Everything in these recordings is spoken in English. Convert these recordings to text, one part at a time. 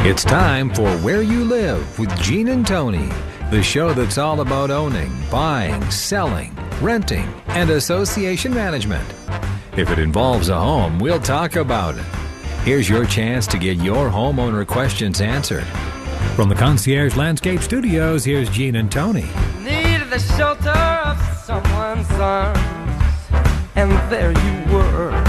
It's time for Where You Live with Gene and Tony, the show that's all about owning, buying, selling, renting, and association management. If it involves a home, we'll talk about it. Here's your chance to get your homeowner questions answered. From the Concierge Landscape Studios, here's Gene and Tony. Needed the shelter of someone's arms, and there you were.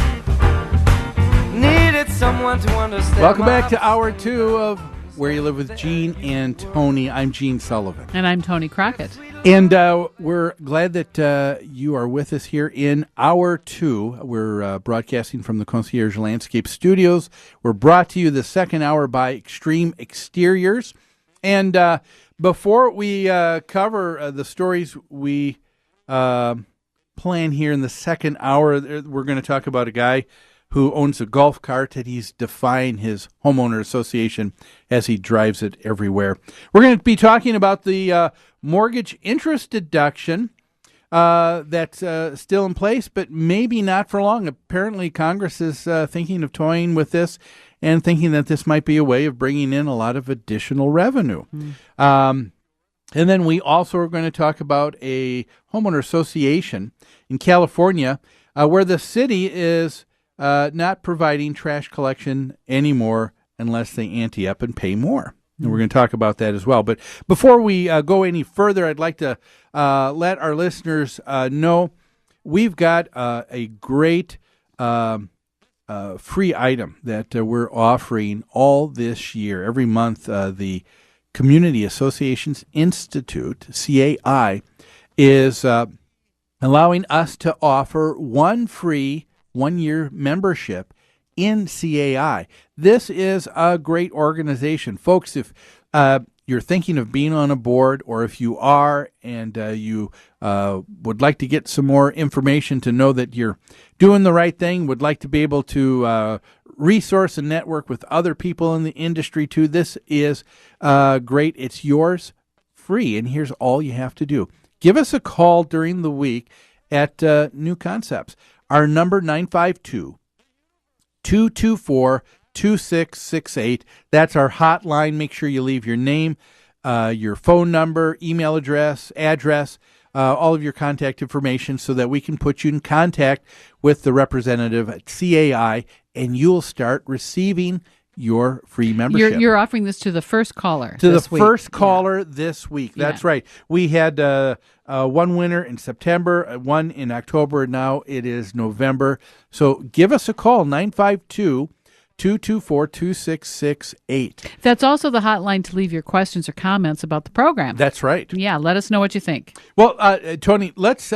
Needed someone to understand. Welcome back to Hour 2 of Where You Live with Gene and Tony. I'm Gene Sullivan. And I'm Tony Crockett. And we're glad that you are with us here in Hour 2. We're broadcasting from the Concierge Landscape Studios. We're brought to you the second hour by Extreme Exteriors. And before we cover the stories we plan here in the second hour, we're going to talk about a guy who owns a golf cart that he's defying his homeowner association as he drives it everywhere. We're going to be talking about the mortgage interest deduction that's still in place, but maybe not for long. Apparently, Congress is thinking of toying with this and thinking that this might be a way of bringing in a lot of additional revenue. And then we also are going to talk about a homeowner association in California where the city is not providing trash collection anymore unless they ante up and pay more. And we're going to talk about that as well. But before we go any further, I'd like to let our listeners know we've got a great free item that we're offering all this year. Every month, the Community Associations Institute, CAI, is allowing us to offer one free one-year membership in CAI. This is a great organization. Folks, if you're thinking of being on a board, or if you are and you would like to get some more information to know that you're doing the right thing, would like to be able to resource and network with other people in the industry too, this is great. It's yours free, and here's all you have to do. Give us a call during the week at New Concepts. Our number, 952-224-2668. That's our hotline. Make sure you leave your name, your phone number, email address, all of your contact information so that we can put you in contact with the representative at CAI, and you'll start receiving your free membership. You're offering this to the first caller First caller this week. That's right. We had one winner in September, one in October. Now it is November. So give us a call, 952-224-2668. That's also the hotline to leave your questions or comments about the program. That's right. Yeah, let us know what you think. Well, Tony, let's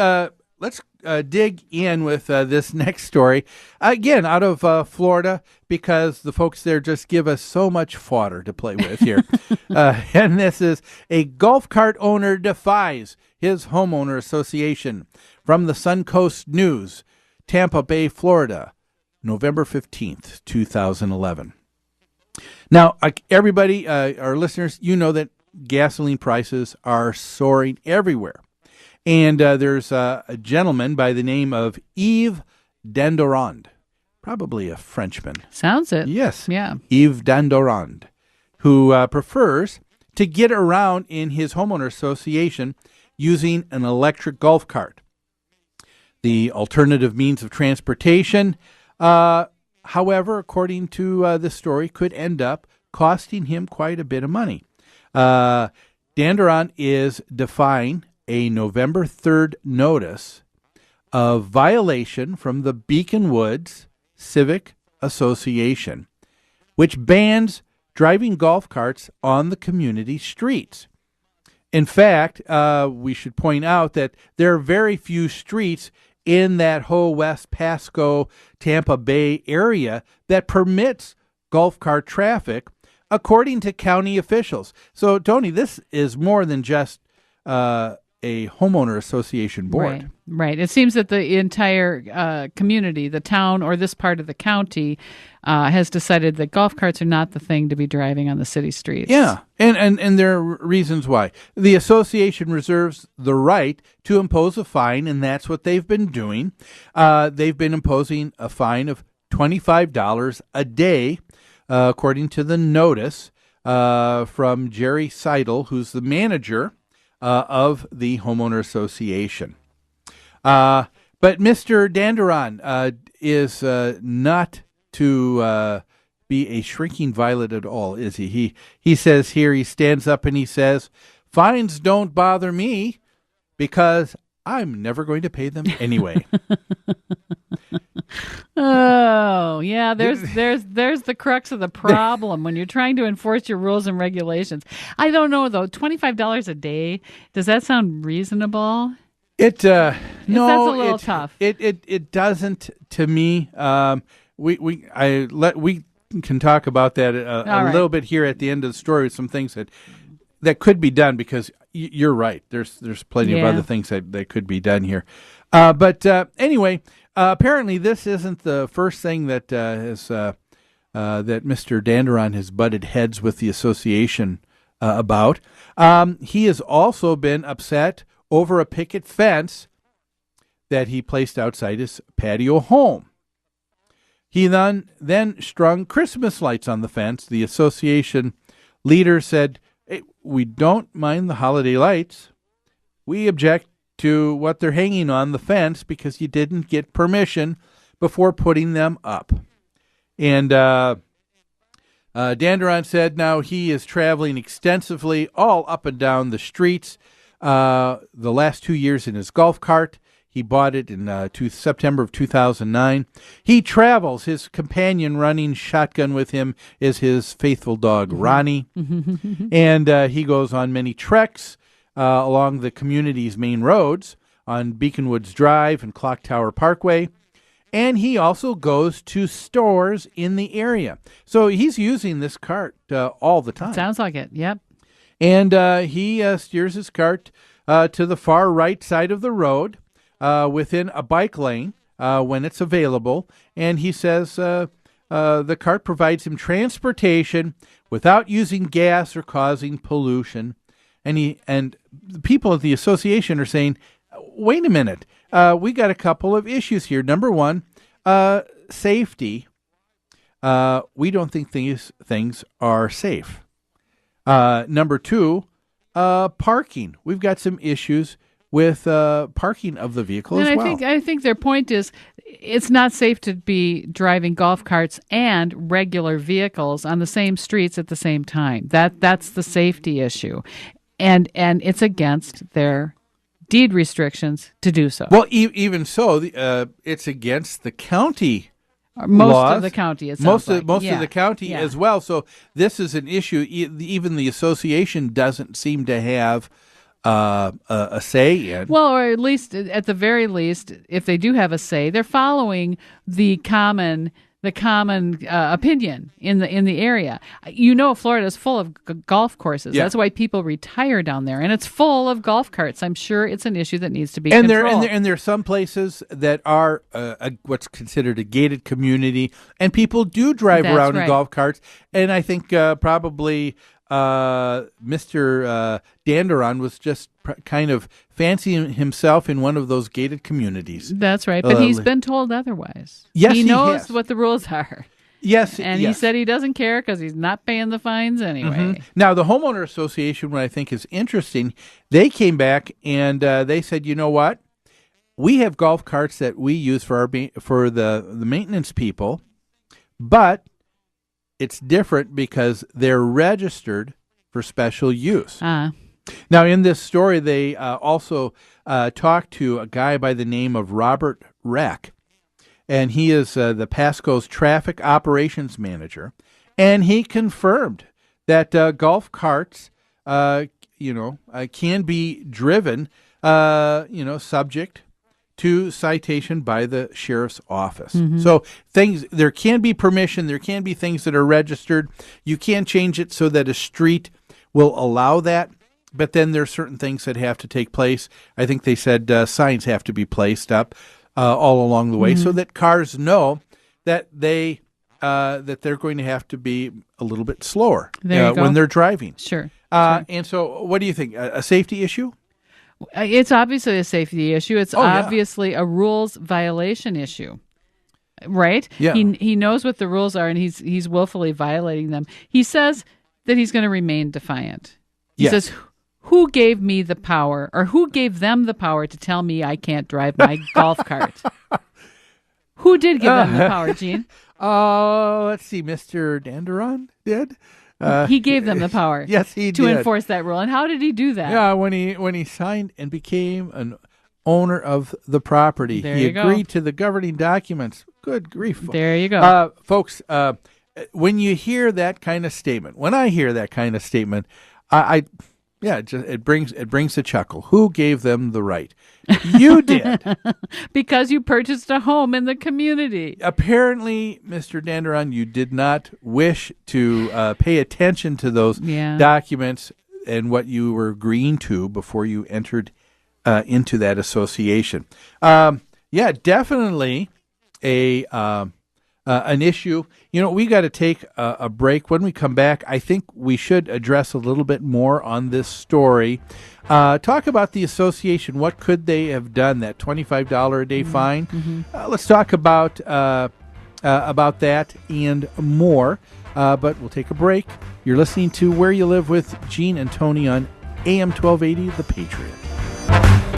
dig in with this next story, again, out of Florida, because the folks there just give us so much fodder to play with here. And this is a golf cart owner defies his homeowner association. From the Suncoast News, Tampa Bay, Florida, November 15th, 2011. Now, everybody, our listeners, you know that gasoline prices are soaring everywhere. And there's a gentleman by the name of Yves Dandorand, probably a Frenchman. Sounds it. Yes. Yeah. Yves Dandorand, who prefers to get around in his homeowner association using an electric golf cart. The alternative means of transportation, however, according to this story, could end up costing him quite a bit of money. Dandorand is defying a November 3rd notice of violation from the Beacon Woods Civic Association, which bans driving golf carts on the community streets. In fact, we should point out that there are very few streets in that whole West Pasco, Tampa Bay area that permits golf cart traffic, according to county officials. So, Tony, this is more than just a homeowner association board. Right. It seems that the entire community, the town or this part of the county, has decided that golf carts are not the thing to be driving on the city streets. Yeah, and there are reasons why. The association reserves the right to impose a fine, and that's what they've been doing. They've been imposing a fine of $25 a day, according to the notice, from Jerry Seidel, who's the manager of the homeowner association. But Mr. Danderon is not to be a shrinking violet at all, is he? He says here, he stands up and he says, fines don't bother me because I'm never going to pay them anyway. Oh, yeah, there's the crux of the problem when you're trying to enforce your rules and regulations. I don't know, though. $25 a day, does that sound reasonable? That's a little tough. It doesn't to me. We can talk about that a little bit here at the end of the story with some things that could be done, because you're right. There's plenty of other things that could be done here. But anyway, apparently this isn't the first thing that that Mr. Danderon has butted heads with the association about. He has also been upset over a picket fence that he placed outside his patio home. He then strung Christmas lights on the fence. The association leader said, hey, we don't mind the holiday lights. We object to what they're hanging on the fence because you didn't get permission before putting them up. And Danderon said now he is traveling extensively all up and down the streets the last 2 years in his golf cart. He bought it in September of 2009. He travels. His companion running shotgun with him is his faithful dog, Ronnie. And he goes on many treks along the community's main roads on Beacon Woods Drive and Clock Tower Parkway. And he also goes to stores in the area. So he's using this cart all the time. Sounds like it, yep. And he steers his cart to the far right side of the road within a bike lane when it's available. And he says the cart provides him transportation without using gas or causing pollution. And the people at the association are saying, wait a minute, we got a couple of issues here. Number one, safety. We don't think these things are safe. Number two, parking. We've got some issues with parking of the vehicle as well. I think their point is it's not safe to be driving golf carts and regular vehicles on the same streets at the same time. That's the safety issue. And it's against their deed restrictions to do so. Well, even so, it's against the county most laws. of the county. Most of the county as well. So this is an issue. Even the association doesn't seem to have a say in. Well, or at the very least, if they do have a say, they're following the common opinion in the area. Florida is full of golf courses. Yeah. That's why people retire down there, and it's full of golf carts. I'm sure it's an issue that needs to be controlled. There are some places that are what's considered a gated community, and people do drive around in golf carts. And I think probably Mr. Danderon was just kind of fancying himself in one of those gated communities. That's right, but he's been told otherwise. Yes, he knows what the rules are. Yes, and he said he doesn't care because he's not paying the fines anyway. Mm-hmm. Now, the homeowner association, what I think is interesting, they came back and they said, you know what? We have golf carts that we use for the maintenance people, but it's different because they're registered for special use. Now, in this story, they also talked to a guy by the name of Robert Reck, and he is the Pasco's traffic operations manager, and he confirmed that golf carts, can be driven, subject to citation by the sheriff's office. Mm-hmm. So there can be permission, there can be things that are registered. You can change it so that a street will allow that, but then there are certain things that have to take place. I think they said signs have to be placed up all along the way, so that cars know that they're going to have to be a little bit slower when they're driving. Sure. And so what do you think? A safety issue? It's obviously a safety issue. It's obviously a rules violation issue, right? Yeah. He knows what the rules are, and he's willfully violating them. He says that he's going to remain defiant. He Yes. says, who gave me the power, or who gave them the power to tell me I can't drive my golf cart? Who did give them the power, Gene? Let's see. Mr. Danderon did. He gave them the power. Yes, he to did. enforce that rule. And how did he do that? Yeah, when he signed and became an owner of the property, There he you go. agreed to the govening documents. Good grief, There you go. folks. When you hear that kind of statement, when I hear that kind of statement, it brings a chuckle. Who gave them the right? You did. Because you purchased a home in the community. Apparently, Mr. Danderon, you did not wish to pay attention to those documents and what you were agreeing to before you entered into that association. Definitely an issue. We got to take a break. When we come back, I think we should address a little bit more on this story. Talk about the association. What could they have done? That $25 a day fine. Mm-hmm. Let's talk about that and more. But we'll take a break. You're listening to Where You Live with Gene and Tony on AM 1280, The Patriot.